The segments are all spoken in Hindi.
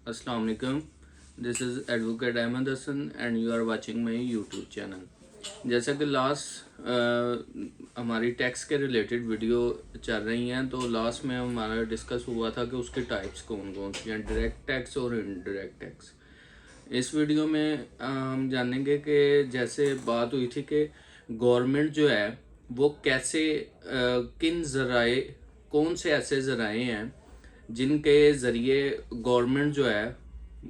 अस्सलाम वालेकुम। This is advocate Ahmad Hasan and you are watching my YouTube channel. जैसा कि लास्ट हमारी टैक्स के रिलेटेड वीडियो चल रही हैं, तो लास्ट में हमारा डिस्कस हुआ था कि उसकी टाइप्स कौन कौन सी हैं, डायरेक्ट टैक्स और इनडायरेक्ट टैक्स। इस वीडियो में हम जानेंगे कि जैसे बात हुई थी कि गवर्नमेंट जो है वो कैसे किन ज़राए, कौन से ऐसे ज़राए हैं जिनके ज़रिए गवर्नमेंट जो है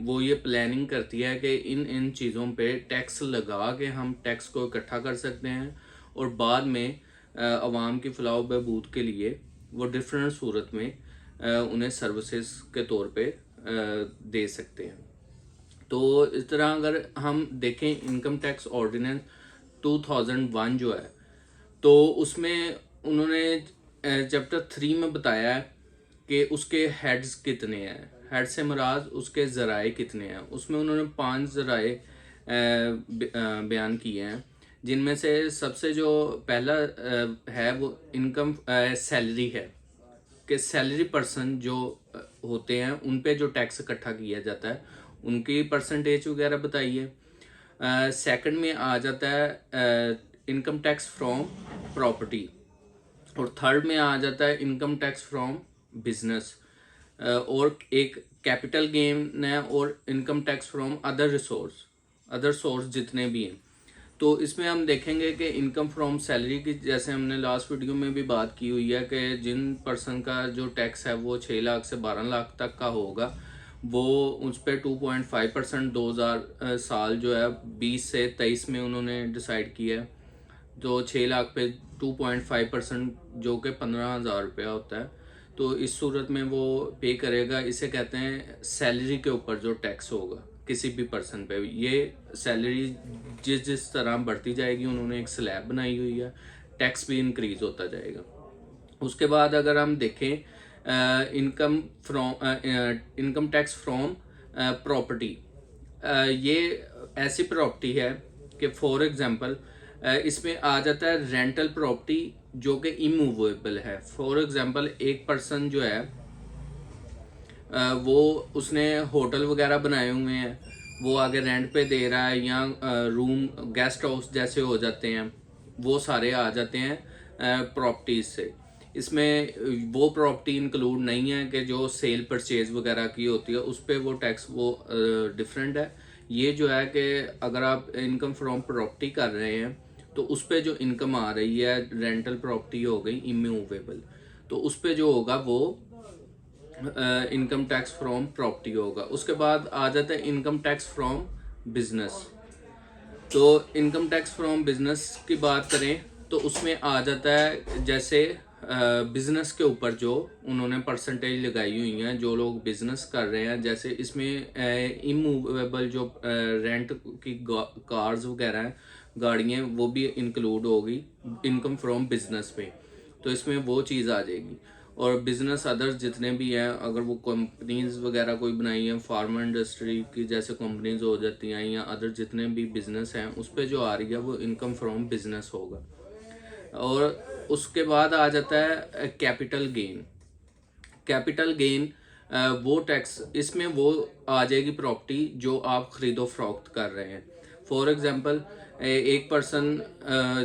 वो ये प्लानिंग करती है कि इन इन चीज़ों पे टैक्स लगा के हम टैक्स को इकट्ठा कर सकते हैं और बाद में आवाम की फलाह व बहबूद के लिए वो डिफरेंट सूरत में उन्हें सर्विसेज के तौर पे दे सकते हैं। तो इस तरह अगर हम देखें इनकम टैक्स ऑर्डिनेंस 2001 जो है, तो उसमें उन्होंने चैप्टर 3 में बताया है कि उसके हेड्स कितने हैं। हेड से मुराद उसके ज़राए कितने हैं। उसमें उन्होंने 5 ज़राए बयान किए हैं, जिनमें से सबसे जो पहला है वो इनकम सैलरी है कि सैलरी पर्सन जो होते हैं उन पे जो टैक्स इकट्ठा किया जाता है उनकी परसेंटेज वगैरह बताइए। सेकंड में आ जाता है इनकम टैक्स फ्रॉम प्रॉपर्टी, और थर्ड में आ जाता है इनकम टैक्स फ्रॉम बिजनेस, और एक कैपिटल गेन है, और income tax from other source जितने भी हैं। तो इसमें हम देखेंगे कि इनकम फ्रॉम सैलरी की, जैसे हमने लास्ट वीडियो में भी बात की हुई है कि जिन पर्सन का जो टैक्स है वो 6 लाख से 12 लाख तक का होगा, वो उस पर 2.5% 2000 साल जो है 20 से 23 में उन्होंने डिसाइड किया है। तो 6 लाख पे 2.5% जो कि 15,000 रुपया होता है, तो इस सूरत में वो पे करेगा। इसे कहते हैं सैलरी के ऊपर जो टैक्स होगा किसी भी पर्सन पे। ये सैलरी जिस जिस तरह बढ़ती जाएगी उन्होंने एक स्लैब बनाई हुई है, टैक्स भी इंक्रीज होता जाएगा। उसके बाद अगर हम देखें इनकम टैक्स फ्रॉम प्रॉपर्टी, ये ऐसी प्रॉपर्टी है कि फॉर एग्जांपल इसमें आ जाता है रेंटल प्रॉपर्टी जो कि इमूवेबल है। फॉर एग्जांपल एक पर्सन जो है वो उसने होटल वगैरह बनाए हुए हैं, वो आगे रेंट पे दे रहा है, या रूम गेस्ट हाउस जैसे हो जाते हैं, वो सारे आ जाते हैं प्रॉपर्टीज से। इसमें वो प्रॉपर्टी इंक्लूड नहीं है कि जो सेल परचेज वगैरह की होती है, उस पर वो टैक्स वो डिफरेंट है। ये जो है कि अगर आप इनकम फ्रॉम प्रॉपर्टी कर रहे हैं तो उस पर जो इनकम आ रही है, रेंटल प्रॉपर्टी हो गई इमूवेबल, तो उस पर जो होगा वो इनकम टैक्स फ्रॉम प्रॉपर्टी होगा। उसके बाद आ जाता है इनकम टैक्स फ्रॉम बिजनेस। तो इनकम टैक्स फ्रॉम बिजनेस की बात करें तो उसमें आ जाता है जैसे बिजनेस के ऊपर जो उन्होंने परसेंटेज लगाई हुई हैं, जो लोग बिजनेस कर रहे हैं। जैसे इसमें इमूवेबल जो रेंट की कार्स वगैरह हैं, गाड़ियाँ, वो भी इंक्लूड होगी इनकम फ्रॉम बिजनेस में। तो इसमें वो चीज़ आ जाएगी। और बिजनेस अदर्स जितने भी हैं, अगर वो कंपनीज वगैरह कोई बनाई है, फार्मा इंडस्ट्री की जैसे कंपनीज हो जाती हैं, या अदर जितने भी बिजनेस हैं, उस पर जो आ रही है वो इनकम फ्रॉम बिजनेस होगा। और उसके बाद आ जाता है कैपिटल गेन। कैपिटल गेन वो टैक्स, इसमें वो आ जाएगी प्रॉपर्टी जो आप खरीदो फरोख्त कर रहे हैं। फॉर एग्जांपल एक पर्सन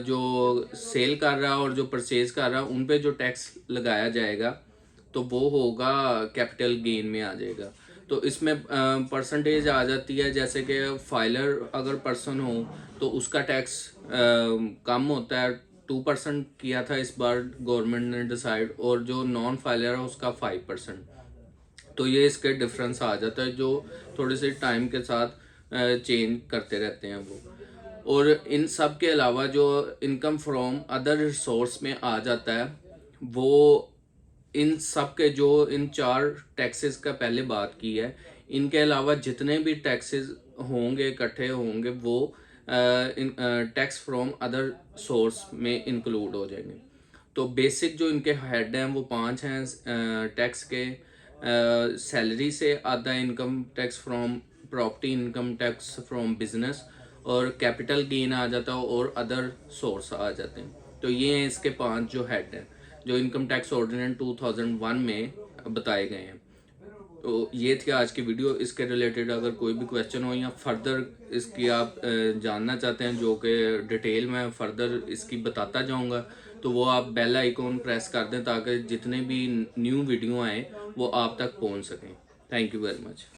जो सेल कर रहा है और जो परचेज कर रहा है, उन पे जो टैक्स लगाया जाएगा तो वो होगा कैपिटल गेन में आ जाएगा। तो इसमें परसेंटेज आ जाती है, जैसे कि फाइलर अगर पर्सन हो तो उसका टैक्स कम होता है, 2% किया था इस बार गवर्नमेंट ने डिसाइड, और जो नॉन फाइलर है उसका 5%। तो ये इसके डिफरेंस आ जाता है, जो थोड़ी सी टाइम के साथ चेंज करते रहते हैं वो। और इन सब के अलावा जो इनकम फ्रॉम अदर रिसोर्स में आ जाता है, वो इन सब के जो इन 4 टैक्सेस का पहले बात की है, इनके अलावा जितने भी टैक्सेस होंगे, इकट्ठे होंगे, वो टैक्स फ्रॉम अदर सोर्स में इंक्लूड हो जाएंगे। तो बेसिक जो इनके हेड हैं वो 5 हैं टैक्स के। सैलरी से आता है income tax from property, income tax from business, और कैपिटल गेन आ जाता है, और अदर सोर्स आ जाते हैं। तो ये हैं इसके 5 जो हेड हैं जो इनकम टैक्स ऑर्डिनेंस 2001 में बताए गए हैं। तो ये थी आज की वीडियो। इसके रिलेटेड अगर कोई भी क्वेश्चन हो या फर्दर इसकी आप जानना चाहते हैं, जो कि डिटेल में फर्दर इसकी बताता जाऊंगा, तो वो आप बेल आइकॉन प्रेस कर दें ताकि जितने भी न्यू वीडियो आए वो आप तक पहुंच सकें। Thank you very much.